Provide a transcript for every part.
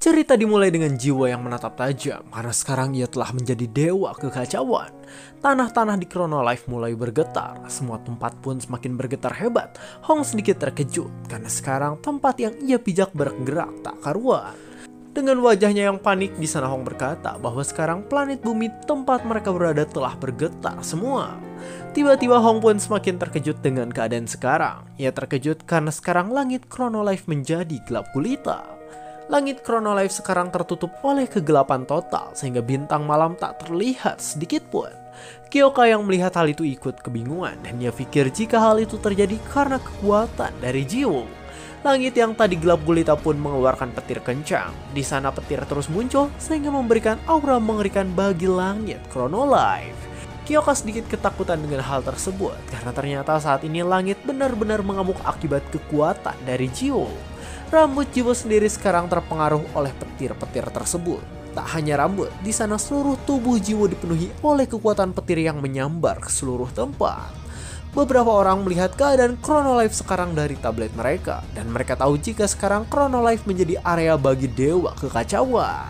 Cerita dimulai dengan jiwa yang menatap tajam karena sekarang ia telah menjadi dewa kekacauan. Tanah-tanah di Chronolife mulai bergetar, semua tempat pun semakin bergetar hebat. Hong sedikit terkejut karena sekarang tempat yang ia pijak bergerak tak karuan. Dengan wajahnya yang panik, di sana Hong berkata bahwa sekarang planet bumi tempat mereka berada telah bergetar semua. Tiba-tiba Hong pun semakin terkejut dengan keadaan sekarang. Ia terkejut karena sekarang langit Chronolife menjadi gelap gulita. Langit Chronolife sekarang tertutup oleh kegelapan total sehingga bintang malam tak terlihat sedikit pun. Kyoka yang melihat hal itu ikut kebingungan dan ia pikir jika hal itu terjadi karena kekuatan dari Jiwo. Langit yang tadi gelap gulita pun mengeluarkan petir kencang. Di sana petir terus muncul sehingga memberikan aura mengerikan bagi langit Chronolife. Kyoka sedikit ketakutan dengan hal tersebut karena ternyata saat ini langit benar-benar mengamuk akibat kekuatan dari Jiwo. Rambut Jiwo sendiri sekarang terpengaruh oleh petir-petir tersebut. Tak hanya rambut, di sana seluruh tubuh Jiwo dipenuhi oleh kekuatan petir yang menyambar ke seluruh tempat. Beberapa orang melihat keadaan Chronolife sekarang dari tablet mereka, dan mereka tahu jika sekarang Chronolife menjadi area bagi dewa kekacauan.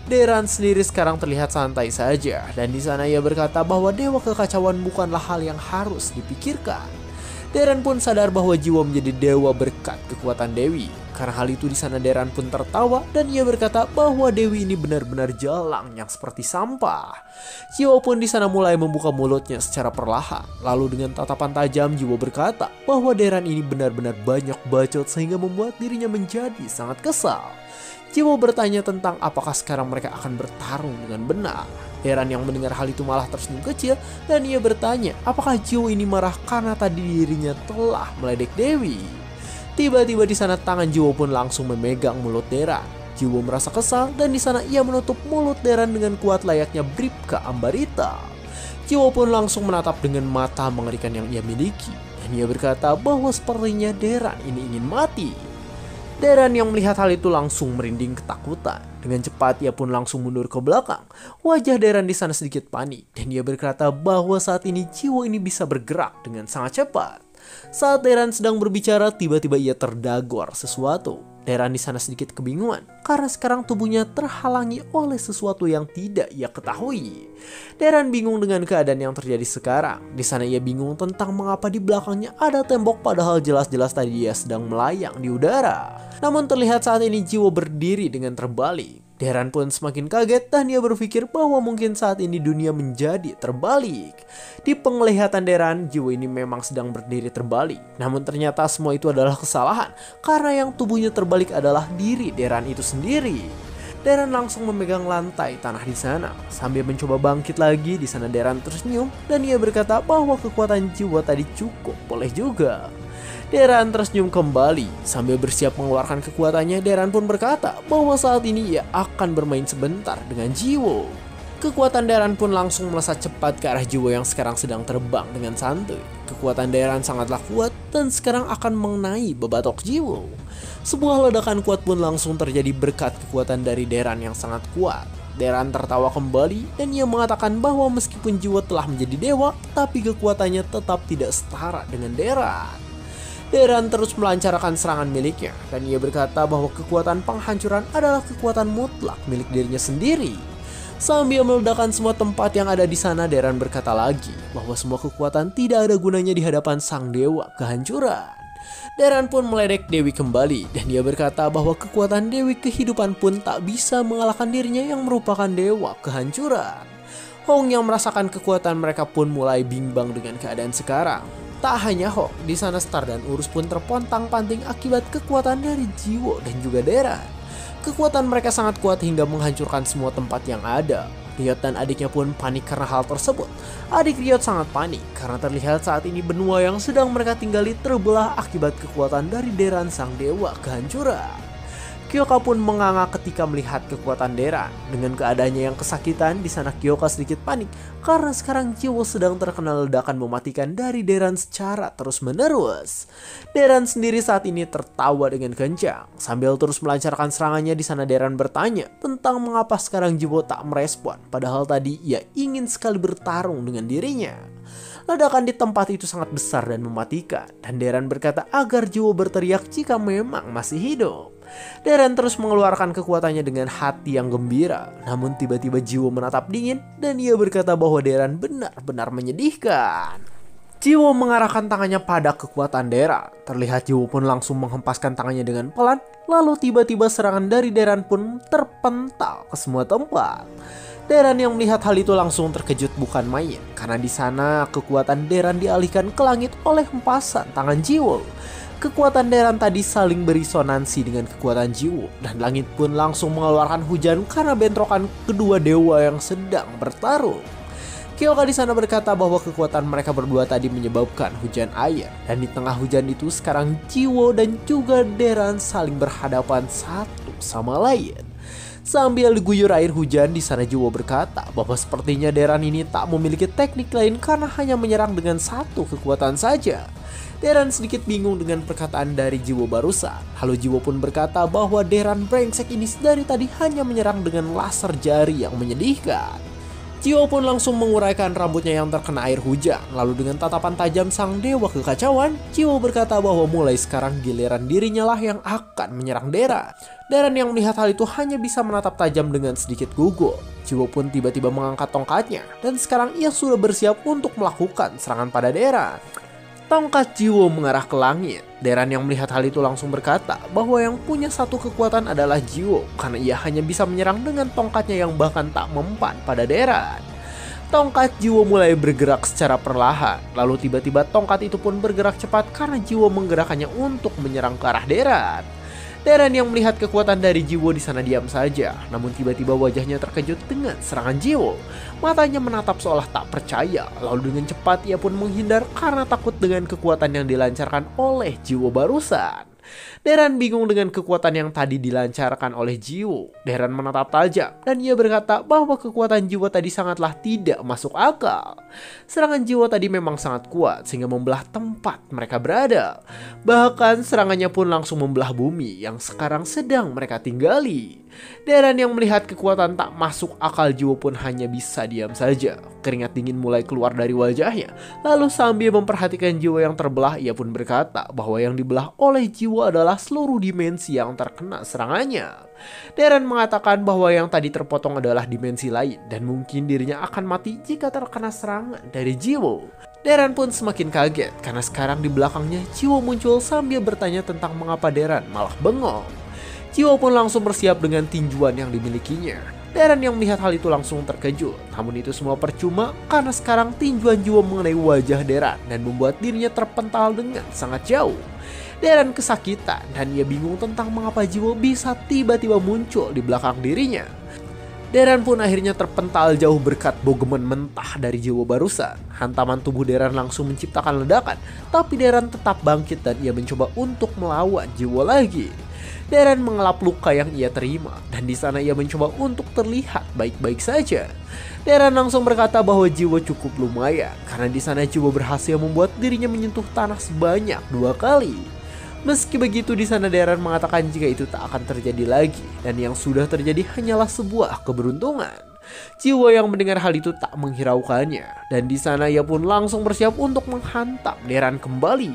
Deran sendiri sekarang terlihat santai saja, dan di sana ia berkata bahwa dewa kekacauan bukanlah hal yang harus dipikirkan. Deran pun sadar bahwa Jiwo menjadi dewa berkat kekuatan Dewi. Karena hal itu di sana Deran pun tertawa dan ia berkata bahwa Dewi ini benar-benar jalang yang seperti sampah. Jiwo pun di sana mulai membuka mulutnya secara perlahan. Lalu dengan tatapan tajam Jiwo berkata bahwa Deran ini benar-benar banyak bacot sehingga membuat dirinya menjadi sangat kesal. Jiwo bertanya tentang apakah sekarang mereka akan bertarung dengan benar. Deran yang mendengar hal itu malah tersenyum kecil dan ia bertanya apakah Jiwo ini marah karena tadi dirinya telah meledek Dewi. Tiba-tiba di sana tangan Jiwo pun langsung memegang mulut Deran. Jiwo merasa kesal dan di sana ia menutup mulut Deran dengan kuat layaknya Bribka Ambarita. Jiwo pun langsung menatap dengan mata mengerikan yang ia miliki dan ia berkata bahwa sepertinya Deran ini ingin mati. Deran yang melihat hal itu langsung merinding ketakutan. Dengan cepat ia pun langsung mundur ke belakang. Wajah Deran di sana sedikit panik dan dia berkata bahwa saat ini Jiwo ini bisa bergerak dengan sangat cepat. Saat Deran sedang berbicara, tiba-tiba ia terdagor sesuatu. Deran di sana sedikit kebingungan karena sekarang tubuhnya terhalangi oleh sesuatu yang tidak ia ketahui. Deran bingung dengan keadaan yang terjadi sekarang. Di sana ia bingung tentang mengapa di belakangnya ada tembok padahal jelas-jelas tadi ia sedang melayang di udara. Namun terlihat saat ini Jiwo berdiri dengan terbalik. Deran pun semakin kaget dan ia berpikir bahwa mungkin saat ini dunia menjadi terbalik. Di penglihatan Deran, Jiwo ini memang sedang berdiri terbalik. Namun ternyata semua itu adalah kesalahan karena yang tubuhnya terbalik adalah diri Deran itu sendiri. Deran langsung memegang lantai tanah di sana. Sambil mencoba bangkit lagi, di sana Deran tersenyum dan ia berkata bahwa kekuatan Jiwo tadi cukup boleh juga. Deran tersenyum kembali. Sambil bersiap mengeluarkan kekuatannya, Deran pun berkata bahwa saat ini ia akan bermain sebentar dengan Jiwo. Kekuatan Deran pun langsung melesat cepat ke arah Jiwo yang sekarang sedang terbang dengan santuy. Kekuatan Deran sangatlah kuat dan sekarang akan mengenai bebatok Jiwo. Sebuah ledakan kuat pun langsung terjadi berkat kekuatan dari Deran yang sangat kuat. Deran tertawa kembali dan ia mengatakan bahwa meskipun Jiwo telah menjadi dewa, tapi kekuatannya tetap tidak setara dengan Deran. Deran terus melancarkan serangan miliknya dan ia berkata bahwa kekuatan penghancuran adalah kekuatan mutlak milik dirinya sendiri. Sambil meledakkan semua tempat yang ada di sana, Deran berkata lagi bahwa semua kekuatan tidak ada gunanya di hadapan sang dewa kehancuran. Deran pun meledek Dewi kembali dan dia berkata bahwa kekuatan Dewi kehidupan pun tak bisa mengalahkan dirinya yang merupakan dewa kehancuran. Hong yang merasakan kekuatan mereka pun mulai bimbang dengan keadaan sekarang. Tak hanya Hong, di sana Star dan Urus pun terpontang-panting akibat kekuatan dari Jiwo dan juga Deran. Kekuatan mereka sangat kuat hingga menghancurkan semua tempat yang ada. Riot dan adiknya pun panik karena hal tersebut. Adik Riot sangat panik karena terlihat saat ini benua yang sedang mereka tinggali terbelah akibat kekuatan dari Deran sang dewa kehancuran. Kyoka pun menganga ketika melihat kekuatan Deran. Dengan keadaannya yang kesakitan, di sana Kyoka sedikit panik karena sekarang Jiwo sedang terkena ledakan mematikan dari Deran secara terus-menerus. Deran sendiri saat ini tertawa dengan kencang. Sambil terus melancarkan serangannya, di sana Deran bertanya tentang mengapa sekarang Jiwo tak merespon, padahal tadi ia ingin sekali bertarung dengan dirinya. Ledakan di tempat itu sangat besar dan mematikan, dan Deran berkata agar Jiwo berteriak jika memang masih hidup. Deren terus mengeluarkan kekuatannya dengan hati yang gembira. Namun tiba-tiba Jiwo menatap dingin dan ia berkata bahwa Deren benar-benar menyedihkan. Jiwo mengarahkan tangannya pada kekuatan Deren. Terlihat Jiwo pun langsung menghempaskan tangannya dengan pelan. Lalu tiba-tiba serangan dari Deren pun terpental ke semua tempat. Deren yang melihat hal itu langsung terkejut bukan main. Karena di sana kekuatan Deren dialihkan ke langit oleh hempasan tangan Jiwo. Kekuatan Deren tadi saling beresonansi dengan kekuatan Jiwo. Dan langit pun langsung mengeluarkan hujan karena bentrokan kedua dewa yang sedang bertarung. Kyoka di sana berkata bahwa kekuatan mereka berdua tadi menyebabkan hujan air. Dan di tengah hujan itu sekarang Jiwo dan juga Deren saling berhadapan satu sama lain. Sambil diguyur air hujan, di sana Jiwo berkata bahwa sepertinya Deren ini tak memiliki teknik lain karena hanya menyerang dengan satu kekuatan saja. Deren sedikit bingung dengan perkataan dari Jiwo barusan. Lalu Jiwo pun berkata bahwa Deren brengsek ini dari tadi hanya menyerang dengan laser jari yang menyedihkan. Jiwo pun langsung menguraikan rambutnya yang terkena air hujan. Lalu dengan tatapan tajam sang dewa kekacauan, Jiwo berkata bahwa mulai sekarang giliran dirinya lah yang akan menyerang Deren. Deren yang melihat hal itu hanya bisa menatap tajam dengan sedikit gugup. Jiwo pun tiba-tiba mengangkat tongkatnya dan sekarang ia sudah bersiap untuk melakukan serangan pada Deren. Tongkat Jiwo mengarah ke langit. Deren yang melihat hal itu langsung berkata bahwa yang punya satu kekuatan adalah Jiwo karena ia hanya bisa menyerang dengan tongkatnya yang bahkan tak mempan pada Deren. Tongkat Jiwo mulai bergerak secara perlahan. Lalu tiba-tiba tongkat itu pun bergerak cepat karena Jiwo menggerakkannya untuk menyerang ke arah Deren. Deren yang melihat kekuatan dari Jiwo di sana diam saja. Namun tiba-tiba wajahnya terkejut dengan serangan Jiwo. Matanya menatap seolah tak percaya. Lalu dengan cepat ia pun menghindar karena takut dengan kekuatan yang dilancarkan oleh Jiwo barusan. Deren bingung dengan kekuatan yang tadi dilancarkan oleh Jiwo. Deren menatap tajam dan ia berkata bahwa kekuatan Jiwo tadi sangatlah tidak masuk akal. Serangan Jiwo tadi memang sangat kuat sehingga membelah tempat mereka berada. Bahkan serangannya pun langsung membelah bumi yang sekarang sedang mereka tinggali. Deren yang melihat kekuatan tak masuk akal Jiwo pun hanya bisa diam saja. Keringat dingin mulai keluar dari wajahnya. Lalu sambil memperhatikan Jiwo yang terbelah, ia pun berkata bahwa yang dibelah oleh Jiwo adalah seluruh dimensi yang terkena serangannya. Deren mengatakan bahwa yang tadi terpotong adalah dimensi lain dan mungkin dirinya akan mati jika terkena serangan dari Jiwo. Deren pun semakin kaget karena sekarang di belakangnya Jiwo muncul sambil bertanya tentang mengapa Deren malah bengong. Jiwo pun langsung bersiap dengan tinjuan yang dimilikinya. Deren yang melihat hal itu langsung terkejut. Namun itu semua percuma karena sekarang tinjuan Jiwo mengenai wajah Deren dan membuat dirinya terpental dengan sangat jauh. Deren kesakitan dan ia bingung tentang mengapa Jiwo bisa tiba-tiba muncul di belakang dirinya. Deren pun akhirnya terpental jauh berkat bogemen mentah dari Jiwo barusan. Hantaman tubuh Deren langsung menciptakan ledakan, tapi Deren tetap bangkit dan ia mencoba untuk melawan Jiwo lagi. Deren mengelap luka yang ia terima dan di sana ia mencoba untuk terlihat baik-baik saja. Deren langsung berkata bahwa Jiwo cukup lumayan karena di sana Jiwo berhasil membuat dirinya menyentuh tanah sebanyak 2 kali. Meski begitu di sana Deren mengatakan jika itu tak akan terjadi lagi dan yang sudah terjadi hanyalah sebuah keberuntungan. Jiwo yang mendengar hal itu tak menghiraukannya dan di sana ia pun langsung bersiap untuk menghantam Deren kembali.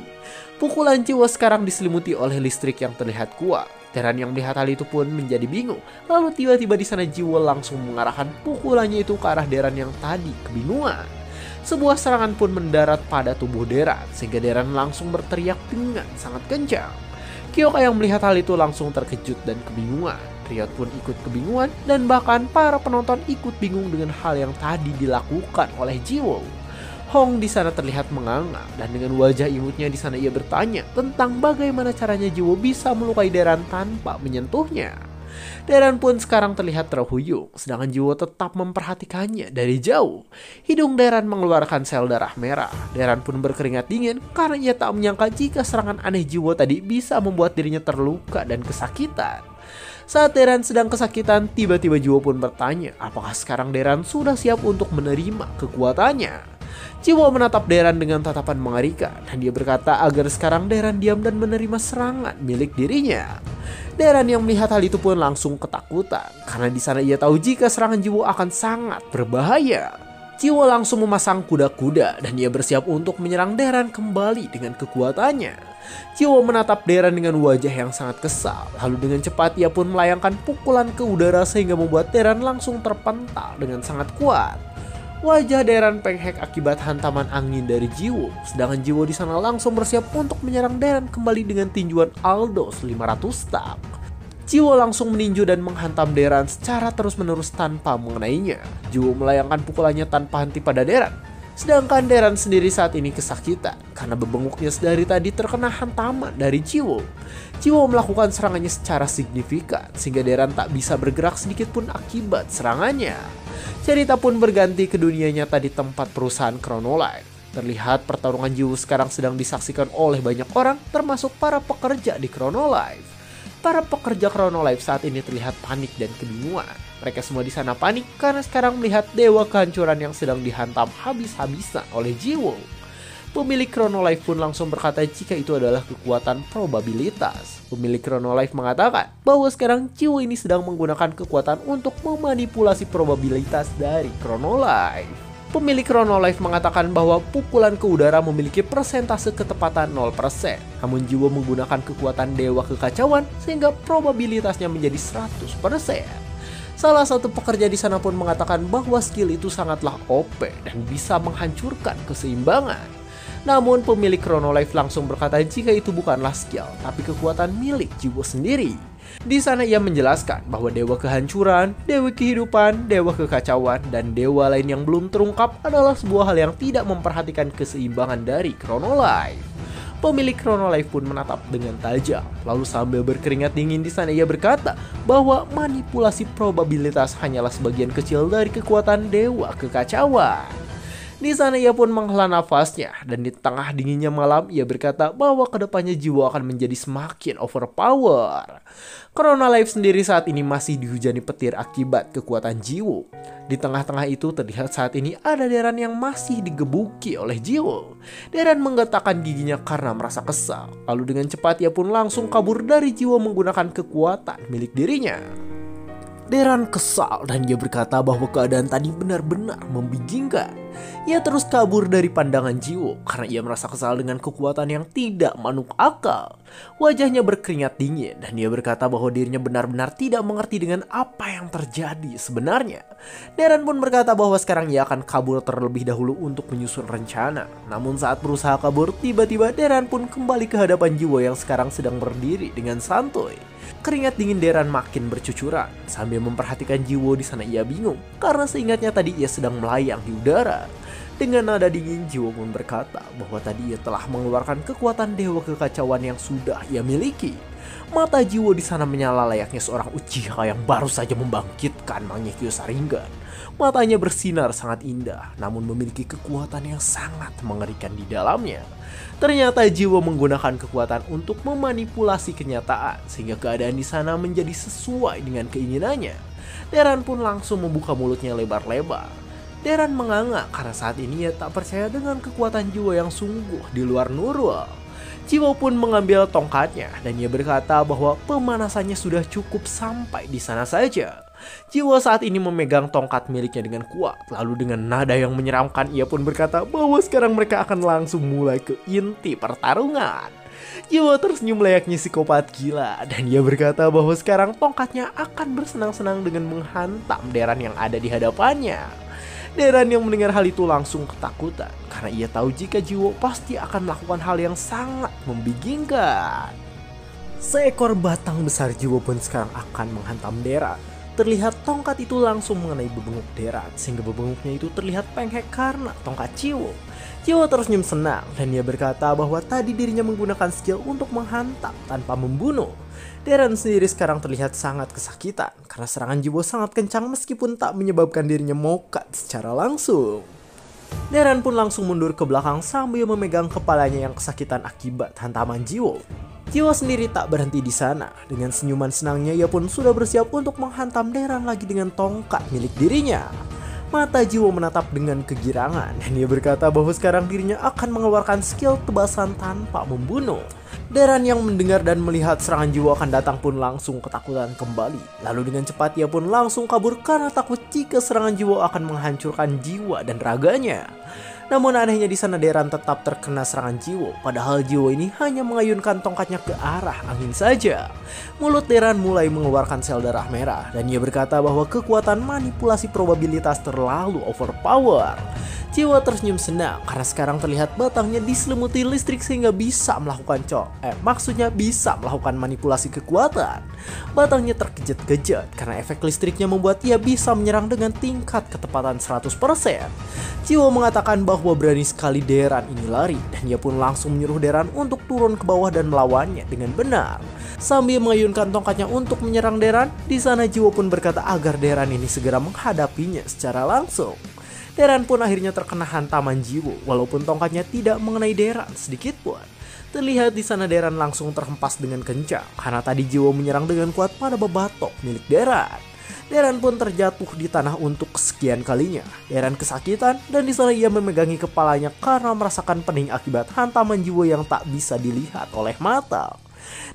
Pukulan Jiwo sekarang diselimuti oleh listrik yang terlihat kuat. Deren yang melihat hal itu pun menjadi bingung. Lalu tiba-tiba di sana Jiwo langsung mengarahkan pukulannya itu ke arah Deren yang tadi kebingungan. Sebuah serangan pun mendarat pada tubuh Deren sehingga Deren langsung berteriak dengan sangat kencang. Kyoka yang melihat hal itu langsung terkejut dan kebingungan. Riot pun ikut kebingungan dan bahkan para penonton ikut bingung dengan hal yang tadi dilakukan oleh Jiwo. Hong di sana terlihat menganga dan dengan wajah imutnya di sana ia bertanya tentang bagaimana caranya Jiwo bisa melukai Deren tanpa menyentuhnya. Deren pun sekarang terlihat terhuyung, sedangkan Jiwo tetap memperhatikannya dari jauh. Hidung Deren mengeluarkan sel darah merah. Deren pun berkeringat dingin karena ia tak menyangka jika serangan aneh Jiwo tadi bisa membuat dirinya terluka dan kesakitan. Saat Deren sedang kesakitan, tiba-tiba Jiwo pun bertanya apakah sekarang Deren sudah siap untuk menerima kekuatannya. Jiwo menatap Deren dengan tatapan mengerikan dan dia berkata agar sekarang Deren diam dan menerima serangan milik dirinya. Deren yang melihat hal itu pun langsung ketakutan karena di sana ia tahu jika serangan Jiwo akan sangat berbahaya. Jiwo langsung memasang kuda-kuda dan ia bersiap untuk menyerang Deran kembali dengan kekuatannya. Jiwo menatap Deran dengan wajah yang sangat kesal. Lalu dengan cepat ia pun melayangkan pukulan ke udara sehingga membuat Deran langsung terpental dengan sangat kuat. Wajah Deran penghek akibat hantaman angin dari Jiwo. Sedangkan Jiwo di sana langsung bersiap untuk menyerang Deran kembali dengan tinjuan Aldos 500 tak. Jiwo langsung meninju dan menghantam Deran secara terus-menerus tanpa mengenainya. Jiwo melayangkan pukulannya tanpa henti pada Deran. Sedangkan Deran sendiri saat ini kesakitan karena bebenguknya sedari tadi terkena hantaman dari Jiwo. Jiwo melakukan serangannya secara signifikan sehingga Deran tak bisa bergerak sedikit pun akibat serangannya. Cerita pun berganti ke dunia nyata di tempat perusahaan Chronolife. Terlihat pertarungan Jiwo sekarang sedang disaksikan oleh banyak orang termasuk para pekerja di Chronolife. Para pekerja Chronolife saat ini terlihat panik dan kebingungan. Mereka semua di sana panik karena sekarang melihat dewa kehancuran yang sedang dihantam habis-habisan oleh Jiwo. Pemilik Chronolife pun langsung berkata jika itu adalah kekuatan probabilitas. Pemilik Chronolife mengatakan bahwa sekarang Jiwo ini sedang menggunakan kekuatan untuk memanipulasi probabilitas dari Chronolife. Pemilik Chronolife mengatakan bahwa pukulan ke udara memiliki persentase ketepatan 0%. Namun Jiwo menggunakan kekuatan dewa kekacauan sehingga probabilitasnya menjadi 100%. Salah satu pekerja di sana pun mengatakan bahwa skill itu sangatlah OP dan bisa menghancurkan keseimbangan. Namun pemilik Chronolife langsung berkata jika itu bukanlah skill, tapi kekuatan milik Jiwo sendiri. Di sana ia menjelaskan bahwa dewa kehancuran, dewa kehidupan, dewa kekacauan, dan dewa lain yang belum terungkap adalah sebuah hal yang tidak memperhatikan keseimbangan dari Chronolife. Pemilik Chronolife pun menatap dengan tajam, lalu sambil berkeringat dingin di sana ia berkata bahwa manipulasi probabilitas hanyalah sebagian kecil dari kekuatan dewa kekacauan. Di sana ia pun menghela nafasnya dan di tengah dinginnya malam ia berkata bahwa kedepannya Jiwo akan menjadi semakin overpower. Chronolife sendiri saat ini masih dihujani petir akibat kekuatan Jiwo. Di tengah-tengah itu terlihat saat ini ada Deran yang masih digebuki oleh Jiwo. Deran menggetakkan giginya karena merasa kesal. Lalu dengan cepat ia pun langsung kabur dari Jiwo menggunakan kekuatan milik dirinya. Deran kesal dan dia berkata bahwa keadaan tadi benar-benar membingungkan. Ia terus kabur dari pandangan Jiwo karena ia merasa kesal dengan kekuatan yang tidak manuk akal. Wajahnya berkeringat dingin dan dia berkata bahwa dirinya benar-benar tidak mengerti dengan apa yang terjadi sebenarnya. Deran pun berkata bahwa sekarang ia akan kabur terlebih dahulu untuk menyusun rencana. Namun saat berusaha kabur, tiba-tiba Deran pun kembali ke hadapan Jiwo yang sekarang sedang berdiri dengan santuy. Keringat dingin Deran makin bercucuran. Sambil memperhatikan Jiwo di sana ia bingung karena seingatnya tadi ia sedang melayang di udara. Dengan nada dingin Jiwo pun berkata bahwa tadi ia telah mengeluarkan kekuatan dewa kekacauan yang sudah ia miliki. Mata Jiwo di sana menyala layaknya seorang Uchiha yang baru saja membangkitkan Mangekyo Sharingan. Matanya bersinar sangat indah namun memiliki kekuatan yang sangat mengerikan di dalamnya. Ternyata Jiwo menggunakan kekuatan untuk memanipulasi kenyataan sehingga keadaan di sana menjadi sesuai dengan keinginannya. Deran pun langsung membuka mulutnya lebar-lebar. Deran menganga karena saat ini ia tak percaya dengan kekuatan Jiwo yang sungguh di luar Nurul. Jiwo pun mengambil tongkatnya dan ia berkata bahwa pemanasannya sudah cukup sampai di sana saja. Jiwo saat ini memegang tongkat miliknya dengan kuat. Lalu dengan nada yang menyeramkan ia pun berkata bahwa sekarang mereka akan langsung mulai ke inti pertarungan. Jiwo tersenyum layaknya psikopat gila dan ia berkata bahwa sekarang tongkatnya akan bersenang-senang dengan menghantam Deran yang ada di hadapannya. Deran yang mendengar hal itu langsung ketakutan karena ia tahu jika Jiwo pasti akan melakukan hal yang sangat membingungkan. Seekor batang besar Jiwo pun sekarang akan menghantam Deran. Terlihat tongkat itu langsung mengenai bebenguk Deran sehingga bebenguknya itu terlihat penghek karena tongkat Jiwo. Jiwo tersenyum senang dan dia berkata bahwa tadi dirinya menggunakan skill untuk menghantam tanpa membunuh. Deran sendiri sekarang terlihat sangat kesakitan karena serangan Jiwo sangat kencang meskipun tak menyebabkan dirinya mokat secara langsung. Deran pun langsung mundur ke belakang sambil memegang kepalanya yang kesakitan akibat hantaman Jiwo. Jiwo sendiri tak berhenti di sana. Dengan senyuman senangnya ia pun sudah bersiap untuk menghantam Deran lagi dengan tongkat milik dirinya. Mata Jiwo menatap dengan kegirangan dan ia berkata bahwa sekarang dirinya akan mengeluarkan skill tebasan tanpa membunuh. Deran yang mendengar dan melihat serangan Jiwo akan datang pun langsung ketakutan kembali. Lalu dengan cepat ia pun langsung kabur karena takut jika serangan Jiwo akan menghancurkan jiwa dan raganya. Namun anehnya di sana Deran tetap terkena serangan Jiwo, padahal Jiwo ini hanya mengayunkan tongkatnya ke arah angin saja. Mulut Deran mulai mengeluarkan sel darah merah dan ia berkata bahwa kekuatan manipulasi probabilitas terlalu overpower. Jiwo tersenyum senang karena sekarang terlihat batangnya diselimuti listrik sehingga bisa melakukan bisa melakukan manipulasi kekuatan. Batangnya terkejut-kejut karena efek listriknya membuat ia bisa menyerang dengan tingkat ketepatan 100%. Jiwo mengatakan bahwa berani sekali Deran ini lari dan ia pun langsung menyuruh Deran untuk turun ke bawah dan melawannya dengan benar. Sambil mengayunkan tongkatnya untuk menyerang Deran, di sana Jiwo pun berkata agar Deran ini segera menghadapinya secara langsung. Deran pun akhirnya terkena hantaman Jiwo walaupun tongkatnya tidak mengenai Deran sedikit pun. Terlihat di sana Deran langsung terhempas dengan kencang karena tadi Jiwo menyerang dengan kuat pada bebatok milik Deran. Deran pun terjatuh di tanah untuk kesekian kalinya. Deran kesakitan dan di sana ia memegangi kepalanya karena merasakan pening akibat hantaman Jiwo yang tak bisa dilihat oleh mata.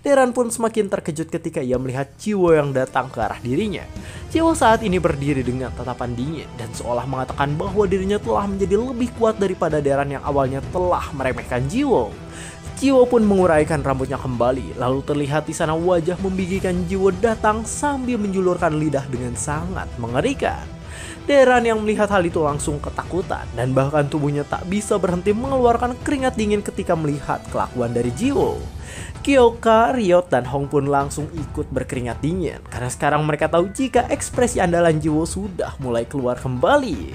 Deran pun semakin terkejut ketika ia melihat Jiwo yang datang ke arah dirinya. Jiwo saat ini berdiri dengan tatapan dingin dan seolah mengatakan bahwa dirinya telah menjadi lebih kuat daripada Deran yang awalnya telah meremehkan Jiwo. Jiwo pun menguraikan rambutnya kembali, lalu terlihat di sana wajah membijikan Jiwo datang sambil menjulurkan lidah dengan sangat mengerikan. Deran yang melihat hal itu langsung ketakutan dan bahkan tubuhnya tak bisa berhenti mengeluarkan keringat dingin ketika melihat kelakuan dari Jiwo. Kyoka, Ryot, dan Hong pun langsung ikut berkeringat dingin karena sekarang mereka tahu jika ekspresi andalan Jiwo sudah mulai keluar kembali.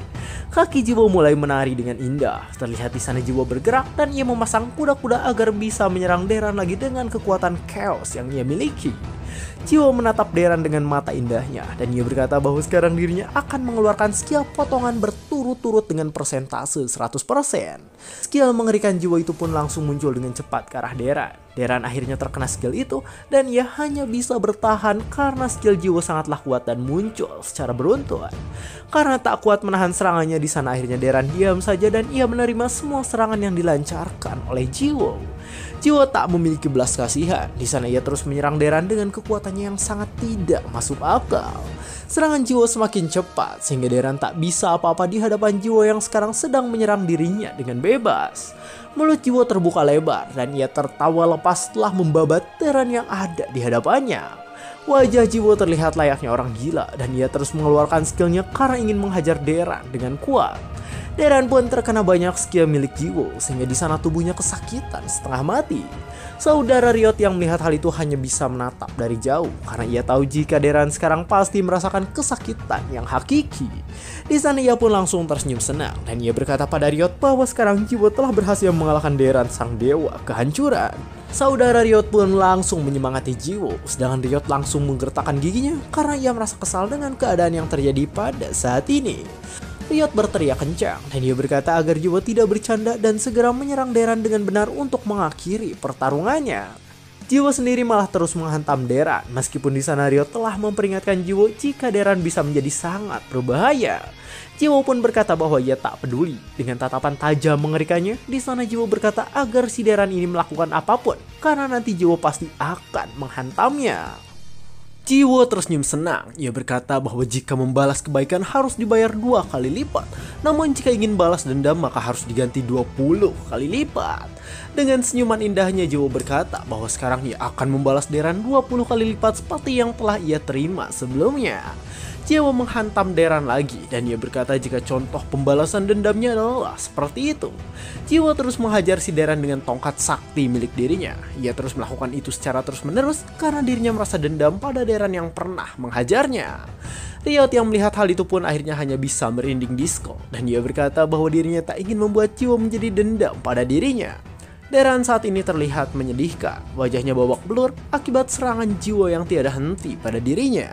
Kaki Jiwo mulai menari dengan indah. Terlihat di sana Jiwo bergerak dan ia memasang kuda-kuda agar bisa menyerang Deran lagi dengan kekuatan chaos yang ia miliki. Jiwo menatap Deran dengan mata indahnya dan ia berkata bahwa sekarang dirinya akan mengeluarkan skill potongan berturut-turut dengan persentase 100%. Skill mengerikan Jiwo itu pun langsung muncul dengan cepat ke arah Deran. Deran akhirnya terkena skill itu dan ia hanya bisa bertahan karena skill Jiwo sangatlah kuat dan muncul secara beruntun. Karena tak kuat menahan serangannya di sana akhirnya Deran diam saja dan ia menerima semua serangan yang dilancarkan oleh Jiwo. Jiwo tak memiliki belas kasihan. Di sana ia terus menyerang Deran dengan kekuatannya yang sangat tidak masuk akal. Serangan Jiwo semakin cepat sehingga Deran tak bisa apa-apa di hadapan Jiwo yang sekarang sedang menyerang dirinya dengan bebas. Mulut Jiwo terbuka lebar dan ia tertawa lepas setelah membabat Deran yang ada di hadapannya. Wajah Jiwo terlihat layaknya orang gila dan ia terus mengeluarkan skillnya karena ingin menghajar Deran dengan kuat. Deran pun terkena banyak skill milik Jiwo sehingga di sana tubuhnya kesakitan setengah mati. Saudara Ryot yang melihat hal itu hanya bisa menatap dari jauh karena ia tahu jika Deran sekarang pasti merasakan kesakitan yang hakiki. Di sana ia pun langsung tersenyum senang dan ia berkata pada Ryot bahwa sekarang Jiwo telah berhasil mengalahkan Deran sang dewa kehancuran. Saudara Ryot pun langsung menyemangati Jiwo, sedangkan Ryot langsung menggertakkan giginya karena ia merasa kesal dengan keadaan yang terjadi pada saat ini. Ryot berteriak kencang dan ia berkata agar Jiwo tidak bercanda dan segera menyerang Deran dengan benar untuk mengakhiri pertarungannya. Jiwo sendiri malah terus menghantam Deran meskipun di sana Ryot telah memperingatkan Jiwo jika Deran bisa menjadi sangat berbahaya. Jiwo pun berkata bahwa ia tak peduli dengan tatapan tajam mengerikannya. Di sana Jiwo berkata agar si Deran ini melakukan apapun karena nanti Jiwo pasti akan menghantamnya. Jiwo tersenyum senang. Ia berkata bahwa jika membalas kebaikan harus dibayar 2 kali lipat. Namun jika ingin balas dendam maka harus diganti 20 kali lipat. Dengan senyuman indahnya Jiwo berkata bahwa sekarang ia akan membalas Deran 20 kali lipat seperti yang telah ia terima sebelumnya. Jiwo menghantam Deran lagi dan ia berkata jika contoh pembalasan dendamnya adalah seperti itu. Jiwo terus menghajar si Deran dengan tongkat sakti milik dirinya. Ia terus melakukan itu secara terus menerus karena dirinya merasa dendam pada Deran yang pernah menghajarnya. Ryot yang melihat hal itu pun akhirnya hanya bisa merinding disco dan ia berkata bahwa dirinya tak ingin membuat Jiwo menjadi dendam pada dirinya. Deran saat ini terlihat menyedihkan, wajahnya babak belur akibat serangan jiwa yang tiada henti pada dirinya.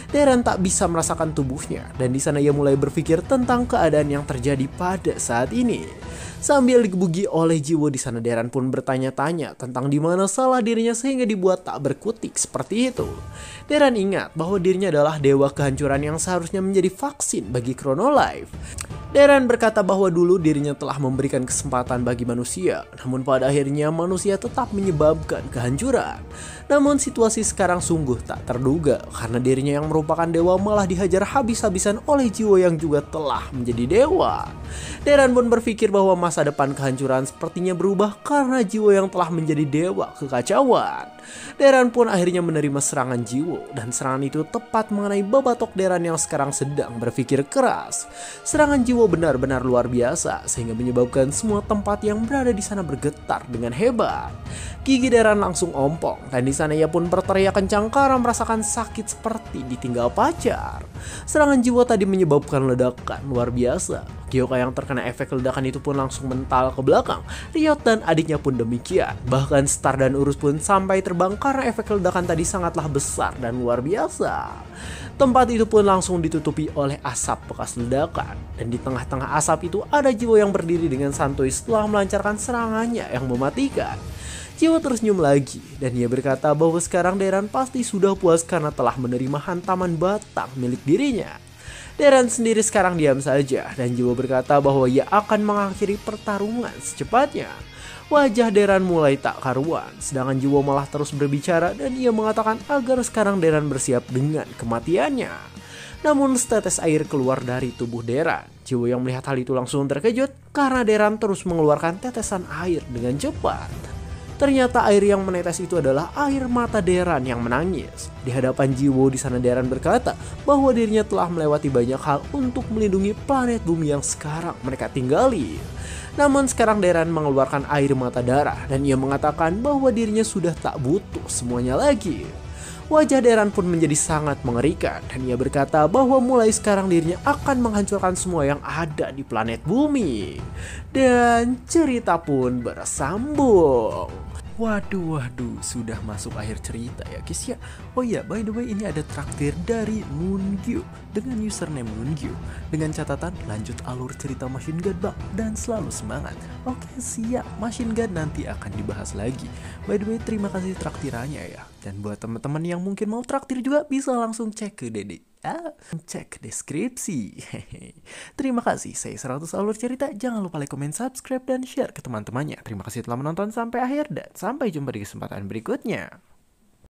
Deran tak bisa merasakan tubuhnya, dan di sana ia mulai berpikir tentang keadaan yang terjadi pada saat ini. Sambil digebuki oleh jiwa di sana, Deran pun bertanya-tanya tentang di mana salah dirinya sehingga dibuat tak berkutik seperti itu. Deran ingat bahwa dirinya adalah dewa kehancuran yang seharusnya menjadi vaksin bagi Chronolife. Deran berkata bahwa dulu dirinya telah memberikan kesempatan bagi manusia, namun pada akhirnya manusia tetap menyebabkan kehancuran. Namun situasi sekarang sungguh tak terduga, karena dirinya yang merupakan dewa malah dihajar habis-habisan oleh jiwa yang juga telah menjadi dewa. Deran pun berpikir bahwa masa depan kehancuran sepertinya berubah karena jiwa yang telah menjadi dewa kekacauan. Deran pun akhirnya menerima serangan jiwa, dan serangan itu tepat mengenai babatok Deran yang sekarang sedang berpikir keras. Serangan jiwa benar-benar luar biasa sehingga menyebabkan semua tempat yang berada di sana bergetar dengan hebat. Gigi Deran langsung ompong, dan di sana ia pun berteriak kencang karena merasakan sakit seperti ditinggal pacar. Serangan jiwa tadi menyebabkan ledakan luar biasa. Kyoka yang terkena efek ledakan itu pun langsung mental ke belakang. Riot dan adiknya pun demikian. Bahkan Star dan Urus pun sampai terbang karena efek ledakan tadi sangatlah besar dan luar biasa. Tempat itu pun langsung ditutupi oleh asap bekas ledakan. Dan di tengah-tengah asap itu ada jiwa yang berdiri dengan santuy setelah melancarkan serangannya yang mematikan. Jiwa tersenyum lagi, dan ia berkata bahwa sekarang Deran pasti sudah puas karena telah menerima hantaman batang milik dirinya. Deran sendiri sekarang diam saja, dan jiwa berkata bahwa ia akan mengakhiri pertarungan secepatnya. Wajah Deran mulai tak karuan, sedangkan jiwa malah terus berbicara dan ia mengatakan agar sekarang Deran bersiap dengan kematiannya. Namun setetes air keluar dari tubuh Deran. Jiwa yang melihat hal itu langsung terkejut karena Deran terus mengeluarkan tetesan air dengan cepat. Ternyata air yang menetes itu adalah air mata Deran yang menangis. Di hadapan Jiwo di sana Deran berkata bahwa dirinya telah melewati banyak hal untuk melindungi planet bumi yang sekarang mereka tinggali. Namun sekarang Deran mengeluarkan air mata darah dan ia mengatakan bahwa dirinya sudah tak butuh semuanya lagi. Wajah Deran pun menjadi sangat mengerikan dan ia berkata bahwa mulai sekarang dirinya akan menghancurkan semua yang ada di planet bumi. Dan cerita pun bersambung. Waduh, sudah masuk akhir cerita ya guys ya. Oh iya, by the way ini ada traktir dari Moongyu dengan username Moongyu dengan catatan lanjut alur cerita Machine Gun bang dan selalu semangat. Oke siap, Machine Gun nanti akan dibahas lagi. By the way terima kasih traktirannya ya. Dan buat teman-teman yang mungkin mau traktir juga bisa langsung cek ke Dede. Cek deskripsi. Terima kasih, saya 100 alur cerita. Jangan lupa like, comment, subscribe, dan share ke teman-temannya. Terima kasih telah menonton sampai akhir dan sampai jumpa di kesempatan berikutnya.